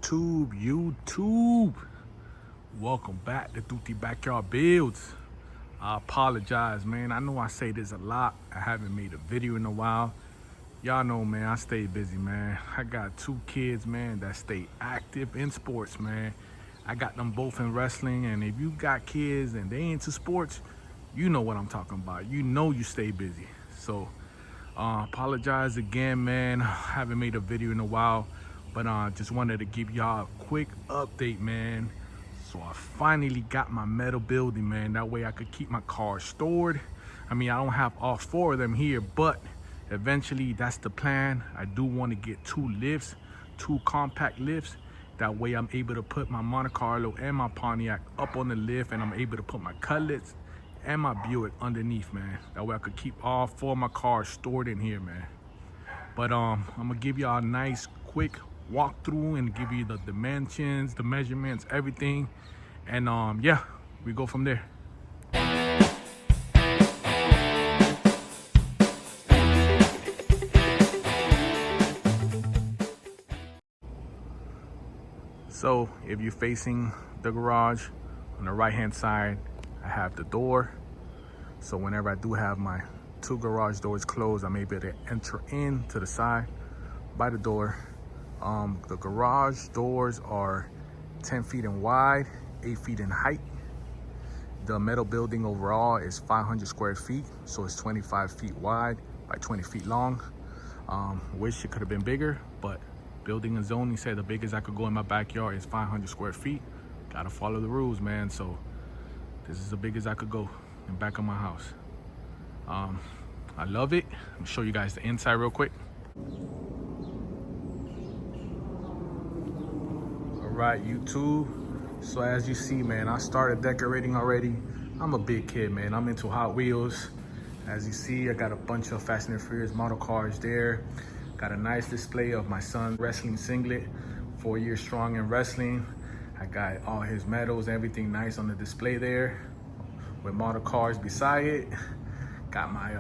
YouTube. Welcome back to Tutti Backyard Builds. I apologize, man. I know I say this a lot. I haven't made a video in a while. Y'all know, man, I stay busy, man. I got two kids, man, that stay active in sports, man. I got them both in wrestling, and if you got kids and they into sports, you know what I'm talking about. You know you stay busy. So, apologize again, man. I haven't made a video in a while, but just wanted to give y'all a quick update, man. So I finally got my metal building, man. That way I could keep my cars stored. I mean, I don't have all four of them here, but eventually that's the plan. I do want to get two lifts, two compact lifts. That way I'm able to put my Monte Carlo and my Pontiac up on the lift, and I'm able to put my Cutlass and my Buick underneath, man. That way I could keep all four of my cars stored in here, man. But I'm gonna give y'all a nice quick walkthrough and give you the dimensions, the measurements, everything. And yeah, we go from there. So if you're facing the garage, on the right hand side, I have the door. So whenever I do have my two garage doors closed, I'm able to enter in to the side by the door. The garage doors are 10 feet in wide, 8 feet in height. The metal building overall is 500 square feet, so it's 25 feet wide by 20 feet long. Wish it could have been bigger, but building and zoning said the biggest I could go in my backyard is 500 square feet. Gotta follow the rules, man. So this is the biggest I could go in back of my house. I love it. I'm gonna show you guys the inside real quick. All right, YouTube. So as you see, man, I started decorating already. I'm a big kid, man. I'm into Hot Wheels. As you see, I got a bunch of Fast and Furious model cars there. Got a nice display of my son's wrestling singlet, 4 years strong in wrestling. I got all his medals, everything nice on the display there with model cars beside it. Got my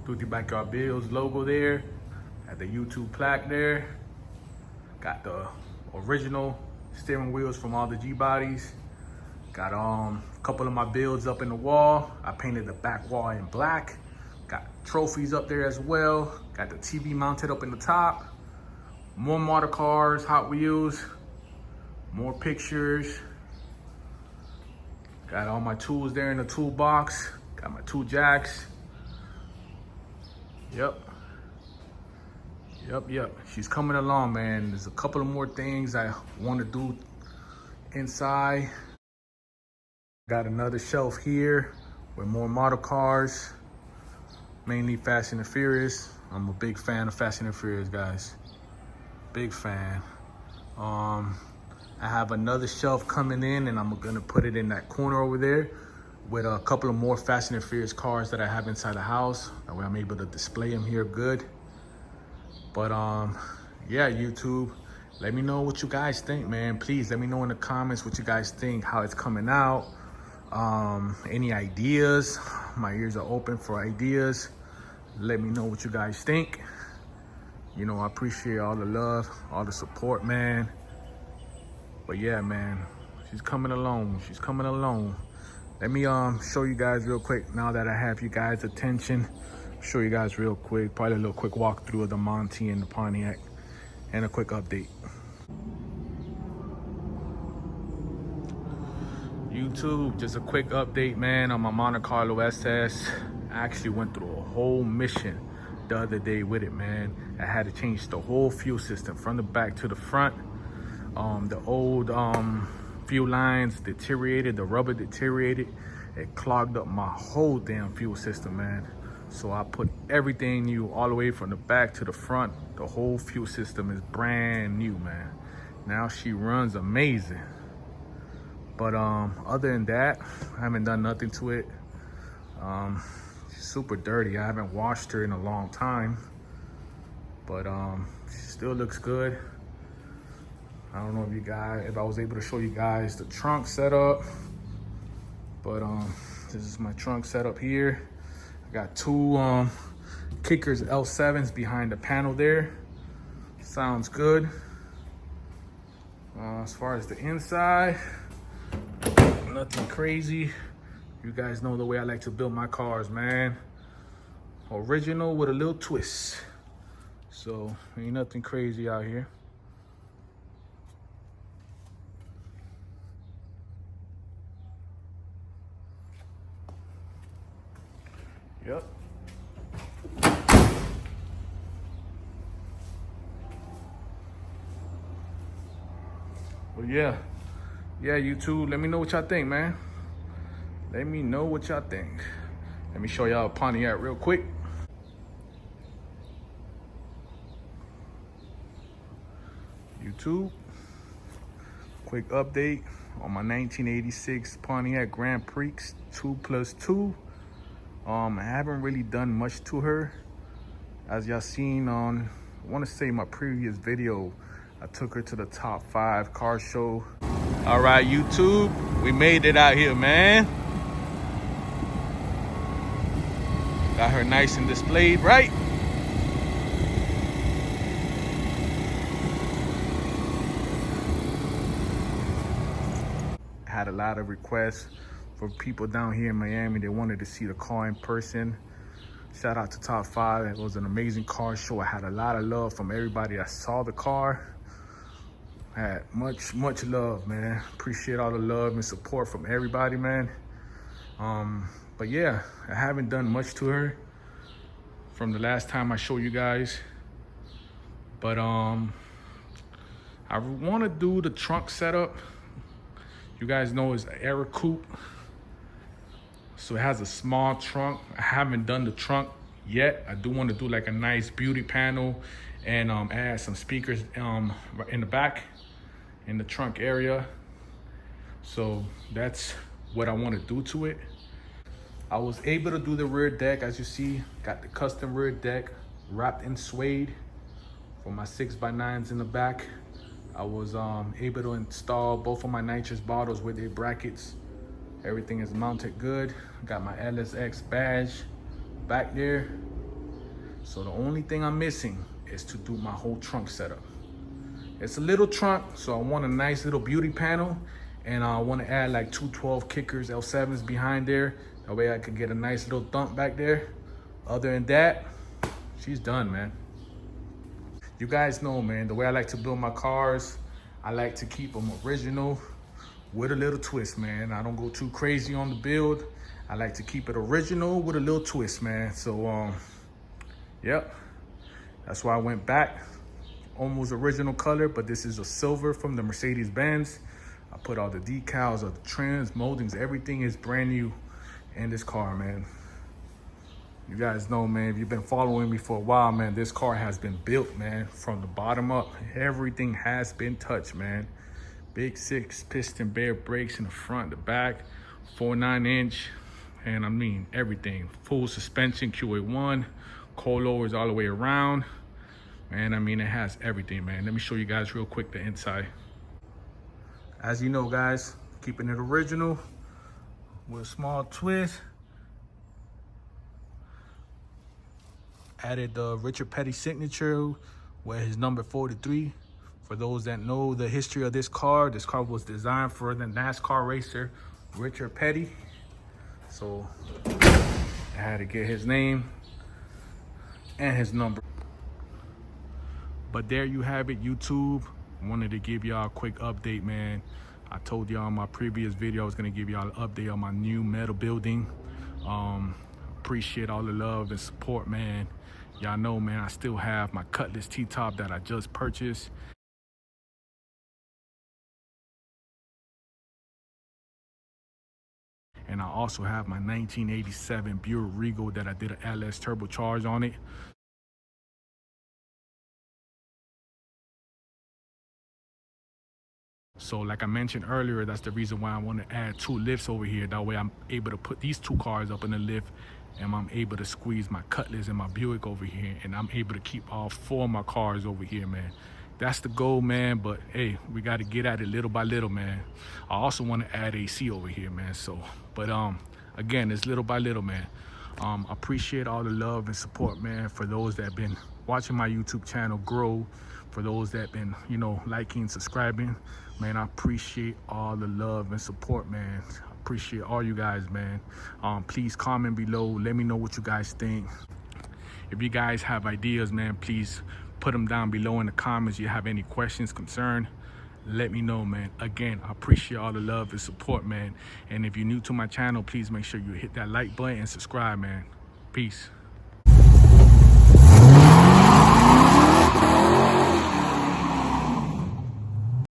Tutti Backyard Builds logo there. Got the YouTube plaque there. Got the original steering wheels from all the G-bodies. Got a couple of my builds up in the wall. I painted the back wall in black. Got trophies up there as well. Got the TV mounted up in the top. More model cars, Hot Wheels, more pictures. Got all my tools there in the toolbox. Got my tool jacks. Yep. She's coming along, man. There's a couple of more things I want to do inside. Got another shelf here with more model cars, mainly Fast and Furious. I'm a big fan of Fast and Furious, guys. Big fan. I have another shelf coming in, and I'm gonna put it in that corner over there with a couple of more Fast and Furious cars that I have inside the house. That way I'm able to display them here good. But yeah, YouTube, let me know what you guys think, man. Please let me know in the comments what you guys think, how it's coming out. Any ideas? My ears are open for ideas. Let me know what you guys think. You know, I appreciate all the love, all the support, man. But yeah, man, she's coming along. She's coming along. Let me show you guys real quick now that I have you guys' attention. Show you guys real quick, probably a little quick walkthrough of the Monty and the Pontiac and a quick update. YouTube, just a quick update, man, on my Monte Carlo SS. I actually went through a whole mission the other day with it, man. I had to change the whole fuel system from the back to the front. The old fuel lines deteriorated, the rubber deteriorated. It clogged up my whole damn fuel system, man. So I put everything new all the way from the back to the front. The whole fuel system is brand new, man. Now she runs amazing. But other than that, I haven't done nothing to it. She's super dirty. I haven't washed her in a long time. But she still looks good. I don't know if I was able to show you guys the trunk setup. But this is my trunk setup here. I got two Kickers L7s behind the panel there. Sounds good. As far as the inside, nothing crazy. You guys know the way I like to build my cars, man. Original with a little twist. So ain't nothing crazy out here. Yep. Well, yeah, YouTube, let me know what y'all think, man. Let me know what y'all think. Let me show y'all Pontiac real quick. YouTube, quick update on my 1986 Pontiac Grand Prix 2+2. I haven't really done much to her. As y'all seen on, I want to say my previous video, I took her to the top 5 car show. All right, YouTube, we made it out here, man. Got her nice and displayed, right? Had a lot of requests for people down here in Miami. They wanted to see the car in person. Shout out to Top 5. It was an amazing car show. I had a lot of love from everybody that saw the car. I had much love, man. Appreciate all the love and support from everybody, man. But yeah, I haven't done much to her from the last time I showed you guys. But I want to do the trunk setup. You guys know it's an Era Coupe. So it has a small trunk. I haven't done the trunk yet. I do want to do like a nice beauty panel and add some speakers in the back, in the trunk area. So that's what I want to do to it. I was able to do the rear deck, as you see. Got the custom rear deck wrapped in suede for my 6x9s in the back. I was able to install both of my nitrous bottles with their brackets. Everything is mounted good. Got my LSX badge back there. So the only thing I'm missing is to do my whole trunk setup. It's a little trunk, so I want a nice little beauty panel, and I want to add like 212 kickers, L7s behind there. That way I could get a nice little thump back there. Other than that, she's done, man. You guys know, man, the way I like to build my cars, I like to keep them original with a little twist, man. I don't go too crazy on the build. I like to keep it original with a little twist, man. So, yep. That's why I went back. Almost original color, but this is a silver from the Mercedes-Benz. I put all the decals, all the trims, moldings, everything is brand new in this car, man. You guys know, man, if you've been following me for a while, man, this car has been built, man, from the bottom up. Everything has been touched, man. Big 6-piston bare brakes in the front, the back, 4.9-inch, and I mean everything. Full suspension, QA1, coilovers all the way around. Man, I mean, it has everything, man. Let me show you guys real quick the inside. As you know, guys, keeping it original with a small twist. Added the Richard Petty signature with his number 43. For those that know the history of this car was designed for the NASCAR racer Richard Petty. So I had to get his name and his number. But there you have it, YouTube. I wanted to give y'all a quick update, man. I told y'all in my previous video I was gonna give y'all an update on my new metal building. Appreciate all the love and support, man. Y'all know, man, I still have my Cutlass T-top that I just purchased. And I also have my 1987 Buick Regal that I did an LS turbocharge on it. So like I mentioned earlier, that's the reason why I want to add 2 lifts over here. That way I'm able to put these 2 cars up in the lift, and I'm able to squeeze my Cutlass and my Buick over here, and I'm able to keep all 4 of my cars over here, man. That's the goal, man. But hey, we got to get at it little by little, man. I also want to add AC over here, man. So, but again, it's little by little, man. Appreciate all the love and support, man, for those that have been watching my YouTube channel grow For those that been, you know, liking, subscribing, man, I appreciate all the love and support, man. I appreciate all you guys, man. Please comment below. Let me know what you guys think. If you guys have ideas, man, please put them down below in the comments. You have any questions, concern, let me know, man. Again, I appreciate all the love and support, man. And if you're new to my channel, please make sure you hit that like button and subscribe, man. Peace.